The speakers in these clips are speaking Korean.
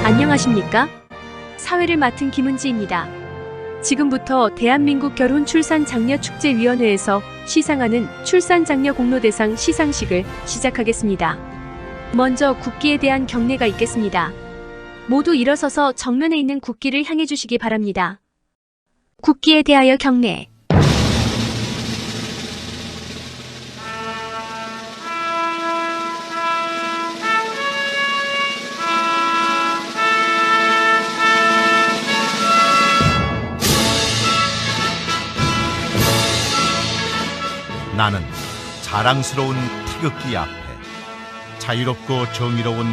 안녕하십니까? 사회를 맡은 김은지입니다. 지금부터 대한민국 결혼출산장려축제위원회에서 시상하는 출산장려공로대상 시상식을 시작하겠습니다. 먼저 국기에 대한 경례가 있겠습니다. 모두 일어서서 정면에 있는 국기를 향해 주시기 바랍니다. 국기에 대하여 경례. 나는 자랑스러운 태극기 앞에 자유롭고 정의로운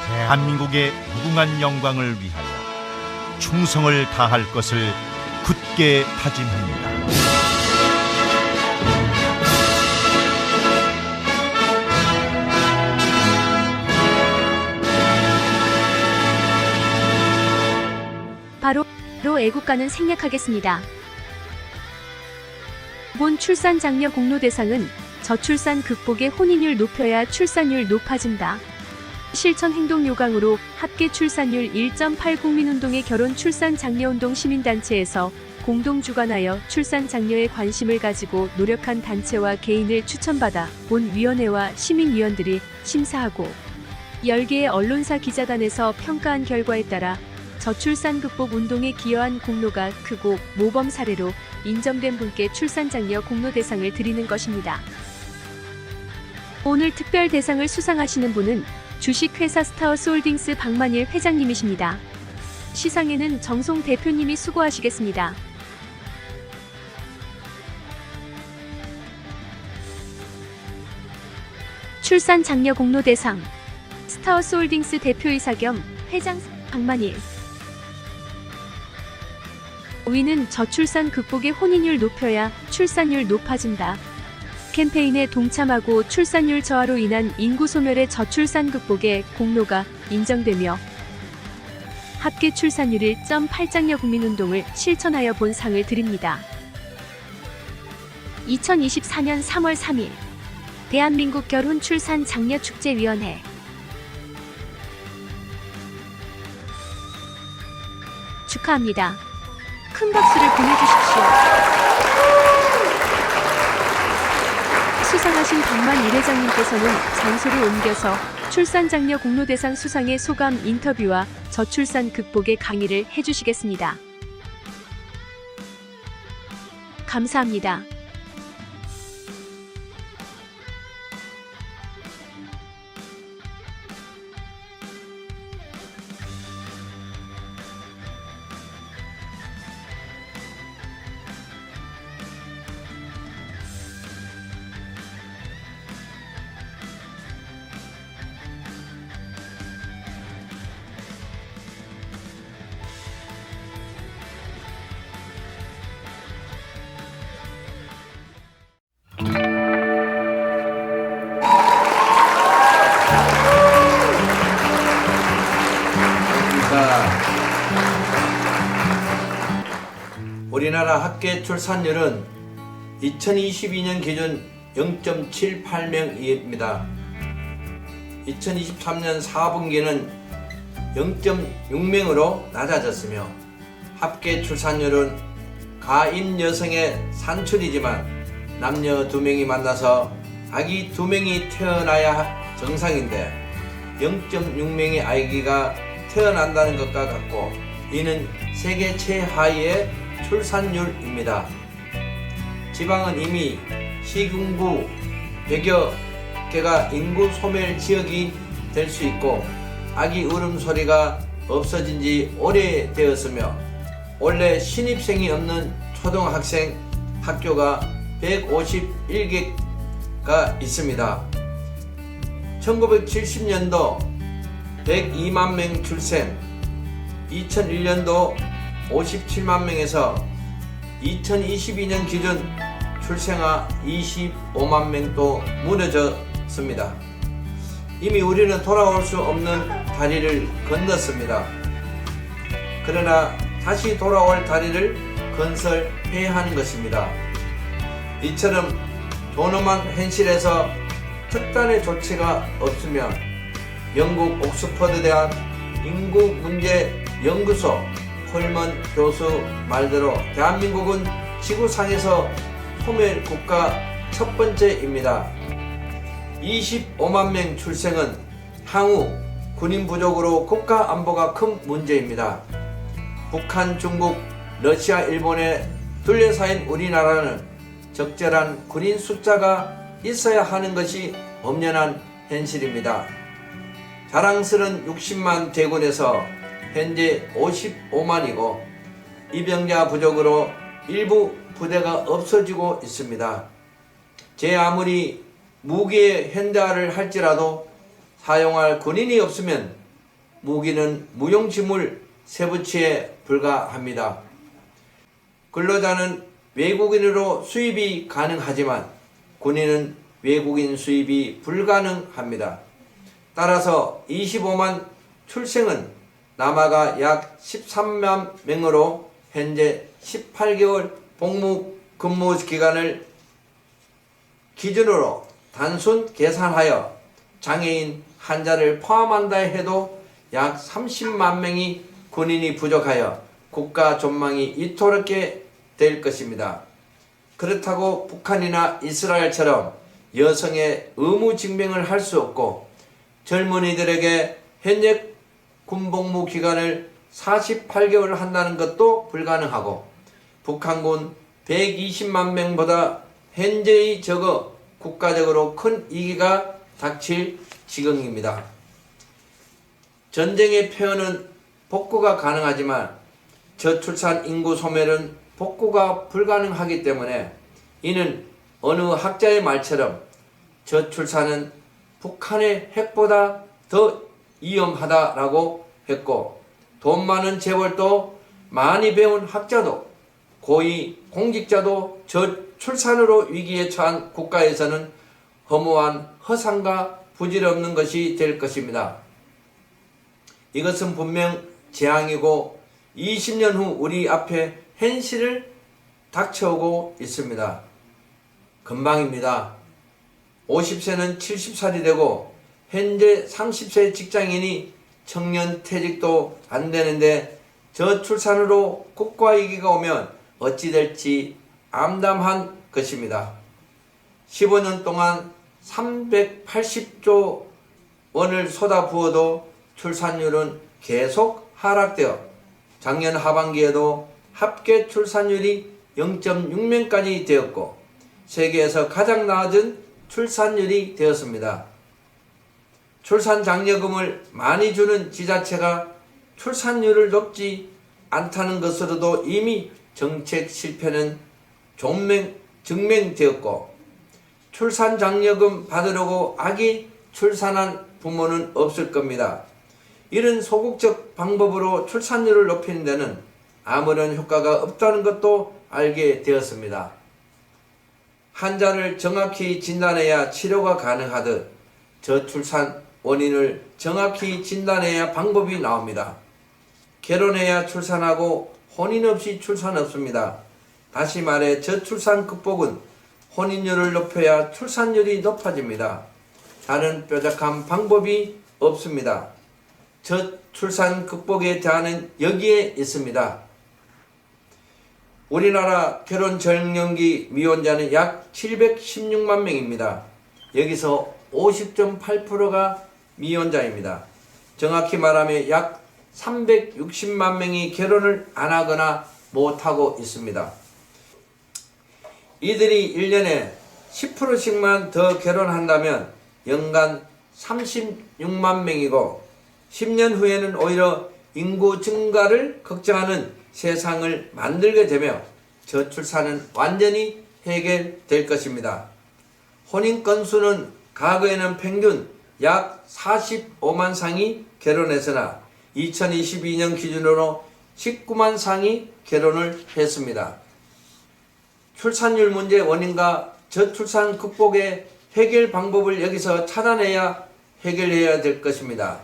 대한민국의 무궁한 영광을 위하여 충성을 다할 것을 굳게 다짐합니다. 바로 애국가는 생략하겠습니다. 본 출산장려 공로대상은 저출산 극복의 혼인율 높여야 출산율 높아진다. 실천 행동 요강으로 합계 출산율 1.8 국민운동의 결혼 출산 장려운동 시민단체에서 공동 주관하여 출산 장려에 관심을 가지고 노력한 단체와 개인을 추천받아 본 위원회와 시민위원들이 심사하고 10개의 언론사 기자단에서 평가한 결과에 따라 저출산 극복 운동에 기여한 공로가 크고 모범 사례로 인정된 분께 출산장려 공로대상을 드리는 것입니다. 오늘 특별 대상을 수상하시는 분은 주식회사 스타워스홀딩스 박만일 회장님이십니다. 시상에는 정송 대표님이 수고하시겠습니다. 출산장려 공로대상 스타워스홀딩스 대표이사 겸 회장 박만일. 위는 저출산 극복의 혼인율 높여야 출산율 높아진다. 캠페인에 동참하고 출산율 저하로 인한 인구 소멸의 저출산 극복의 공로가 인정되며 합계 출산율 1.8 장려 국민운동을 실천하여 본 상을 드립니다. 2024년 3월 3일 대한민국 결혼출산장려축제위원회 축하합니다. 큰 박수를 보내주십시오. 수상하신 박만일 회장님께서는 장소를 옮겨서 출산장려 공로대상 수상의 소감 인터뷰와 저출산 극복의 강의를 해주시겠습니다. 감사합니다. 우리나라 합계 출산율은 2022년 기준 0.78명입니다. 2023년 4분기는 0.6명으로 낮아졌으며 합계 출산율은 가임 여성의 산출이지만 남녀 2명이 만나서 아기 2명이 태어나야 정상인데 0.6명의 아기가 태어난다는 것과 같고 이는 세계 최하위의 출산율입니다. 지방은 이미 시군구 100여 개가 인구 소멸 지역이 될 수 있고 아기 울음소리가 없어진 지 오래되었으며 원래 신입생이 없는 초등학생 학교가 151개가 있습니다. 1970년도 102만 명 출생, 2001년도 57만 명에서 2022년 기준 출생아 25만 명도 무너졌습니다. 이미 우리는 돌아올 수 없는 다리를 건넜습니다. 그러나 다시 돌아올 다리를 건설해야 하는 것입니다. 이처럼 존엄한 현실에서 특단의 조치가 없으면 영국 옥스퍼드 대학 인구문제연구소 홀먼 교수 말대로 대한민국은 지구상에서 소멸국가 첫 번째입니다. 25만 명 출생은 향후 군인 부족으로 국가 안보가 큰 문제입니다. 북한, 중국, 러시아, 일본에 둘러싸인 우리나라는 적절한 군인 숫자가 있어야 하는 것이 엄연한 현실입니다. 자랑스런 60만 대군에서 현재 55만이고 입영자 부족으로 일부 부대가 없어지고 있습니다. 제 아무리 무기의 현대화를 할지라도 사용할 군인이 없으면 무기는 무용지물 세부치에 불과합니다. 근로자는 외국인으로 수입이 가능하지만 군인은 외국인 수입이 불가능합니다. 따라서 25만 출생은 남아가 약 13만 명으로 현재 18개월 복무 근무 기간을 기준으로 단순 계산하여 장애인 환자를 포함한다 해도 약 30만 명이 군인이 부족하여 국가 전망이 이토록 될 것입니다. 그렇다고 북한이나 이스라엘처럼 여성의 의무 징병을 할 수 없고 젊은이들에게 현재 군복무 기간을 48개월 한다는 것도 불가능하고 북한군 120만 명보다 현재의 적어 국가적으로 큰 위기가 닥칠 지경입니다. 전쟁의 폐허는 복구가 가능하지만 저출산 인구 소멸은 복구가 불가능하기 때문에 이는 어느 학자의 말처럼 저출산은 북한의 핵보다 더 위험하다라고 했고 돈 많은 재벌도 많이 배운 학자도 고위 공직자도 저출산으로 위기에 처한 국가에서는 허무한 허상과 부질없는 것이 될 것입니다. 이것은 분명 재앙이고 20년 후 우리 앞에 현실을 닥쳐오고 있습니다. 금방입니다. 50세는 70살이 되고 현재 30세 직장인이 청년 퇴직도 안 되는데 저출산으로 국가위기가 오면 어찌 될지 암담한 것입니다. 15년 동안 380조 원을 쏟아부어도 출산율은 계속 하락되어 작년 하반기에도 합계 출산율이 0.6명까지 되었고 세계에서 가장 낮은 출산율이 되었습니다. 출산 장려금을 많이 주는 지자체가 출산율을 높지 않다는 것으로도 이미 정책 실패는 증명되었고 출산 장려금 받으려고 아기 출산한 부모는 없을 겁니다. 이런 소극적 방법으로 출산율을 높이는 데는 아무런 효과가 없다는 것도 알게 되었습니다. 환자를 정확히 진단해야 치료가 가능하듯 저출산 원인을 정확히 진단해야 방법이 나옵니다. 결혼해야 출산하고 혼인 없이 출산 없습니다. 다시 말해 저출산 극복은 혼인율을 높여야 출산율이 높아집니다. 다른 뾰족한 방법이 없습니다. 저출산 극복의 대안은 여기에 있습니다. 우리나라 결혼 정년기 미혼자는 약 716만 명입니다. 여기서 50.8%가 미혼자입니다. 정확히 말하면 약 360만 명이 결혼을 안 하거나 못하고 있습니다. 이들이 1년에 10%씩만 더 결혼한다면 연간 36만 명이고 10년 후에는 오히려 인구 증가를 걱정하는 세상을 만들게 되며 저출산은 완전히 해결될 것입니다. 혼인 건수는 과거에는 평균 약 45만 쌍이 결혼했으나 2022년 기준으로 19만 쌍이 결혼을 했습니다. 출산율 문제 원인과 저출산 극복의 해결 방법을 여기서 찾아내야 해결해야 될 것입니다.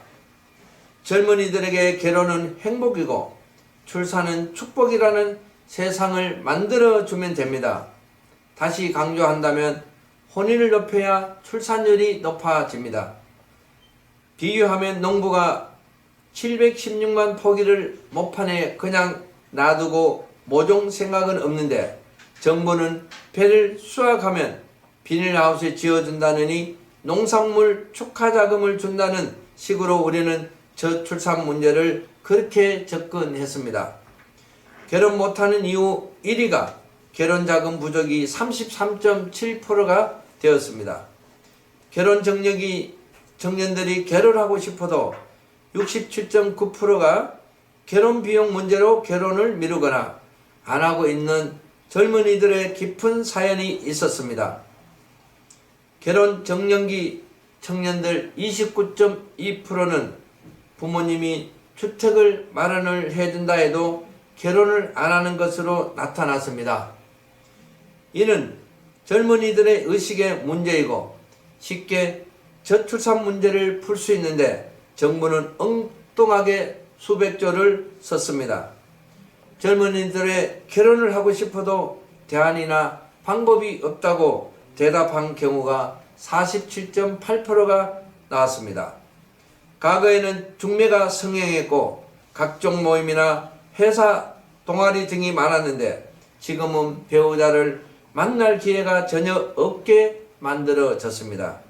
젊은이들에게 결혼은 행복이고 출산은 축복이라는 세상을 만들어주면 됩니다. 다시 강조한다면 혼인을 높여야 출산율이 높아집니다. 비유하면 농부가 716만 포기를 목판에 그냥 놔두고 모종 생각은 없는데 정부는 배를 수확하면 비닐하우스 지어준다느니 농산물 축하자금을 준다는 식으로 우리는 저출산 문제를 그렇게 접근했습니다. 결혼 못하는 이유 1위가 결혼자금 부족이 33.7%가 되었습니다. 결혼 정년들이 결혼하고 싶어도 67.9%가 결혼 비용 문제로 결혼을 미루거나 안 하고 있는 젊은이들의 깊은 사연이 있었습니다. 결혼 정년기 청년들 29.2%는 부모님이 주택을 마련을 해준다 해도 결혼을 안 하는 것으로 나타났습니다. 이는 젊은이들의 의식의 문제이고 쉽게 저출산 문제를 풀 수 있는데 정부는 엉뚱하게 수백조를 썼습니다. 젊은이들의 결혼을 하고 싶어도 대안이나 방법이 없다고 대답한 경우가 47.8%가 나왔습니다. 과거에는 중매가 성행했고 각종 모임이나 회사 동아리 등이 많았는데 지금은 배우자를 만날 기회가 전혀 없게 만들어졌습니다.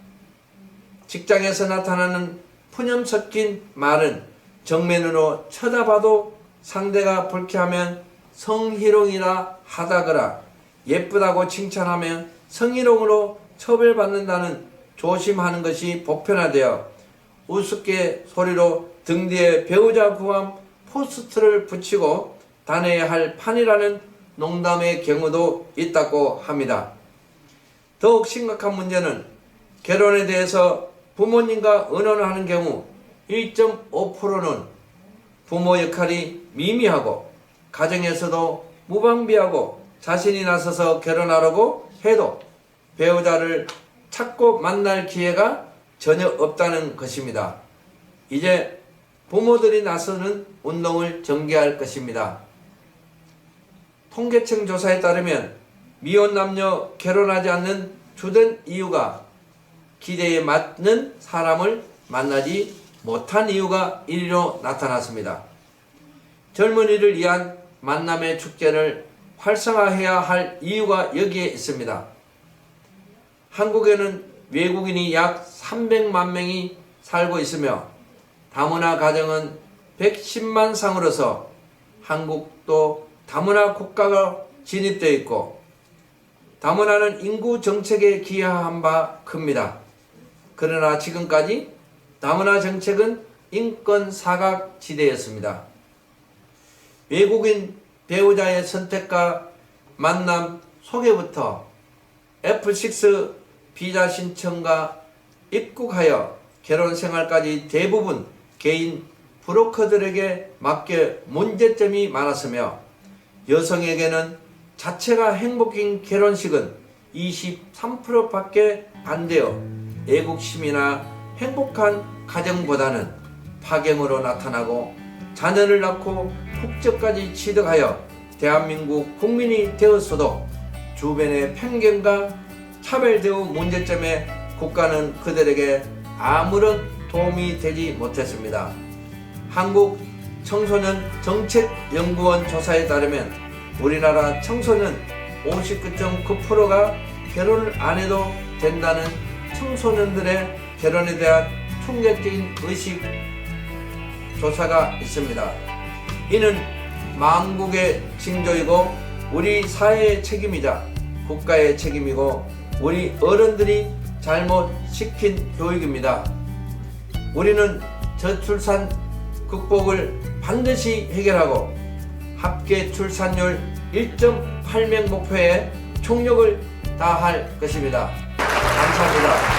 직장에서 나타나는 푸념 섞인 말은 정면으로 쳐다봐도 상대가 불쾌하면 성희롱이라 하다거나 예쁘다고 칭찬하면 성희롱으로 처벌받는다는 조심하는 것이 보편화되어 우습게 등 뒤에 배우자 구함 포스트를 붙이고 다녀야 할 판이라는 농담의 경우도 있다고 합니다. 더욱 심각한 문제는 결혼에 대해서 부모님과 의논하는 경우 1.5%는 부모 역할이 미미하고 가정에서도 무방비하고 자신이 나서서 결혼하려고 해도 배우자를 찾고 만날 기회가 전혀 없다는 것입니다. 이제 부모들이 나서는 운동을 전개할 것입니다. 통계청 조사에 따르면 미혼 남녀 결혼하지 않는 주된 이유가 기대에 맞는 사람을 만나지 못한 이유가 1위로 나타났습니다. 젊은이를 위한 만남의 축제를 활성화해야 할 이유가 여기에 있습니다. 한국에는 외국인이 약 300만 명이 살고 있으며 다문화 가정은 110만 상으로서 한국도 다문화 국가가 진입되어 있고 다문화는 인구 정책에 기여한 바 큽니다. 그러나 지금까지 다문화 정책은 인권 사각지대였습니다. 외국인 배우자의 선택과 만남 소개부터 F6 비자 신청과 입국하여 결혼 생활까지 대부분 개인 브로커들에게 맡겨 문제점이 많았으며 여성에게는 자체가 행복인 결혼식은 23%밖에 안 되어 애국심이나 행복한 가정보다는 파경으로 나타나고 자녀를 낳고 국적까지 취득하여 대한민국 국민이 되었어도 주변의 편견과 차별대우 문제점에 국가는 그들에게 아무런 도움이 되지 못했습니다. 한국 청소년 정책연구원 조사에 따르면 우리나라 청소년 59.9%가 결혼을 안 해도 된다는 청소년들의 결혼에 대한 충격적인 의식 조사가 있습니다. 이는 망국의 징조이고 우리 사회의 책임이자 국가의 책임이고 우리 어른들이 잘못 시킨 교육입니다. 우리는 저출산 극복을 반드시 해결하고 합계 출산율 1.8명 목표에 총력을 다할 것입니다. 감사합니다.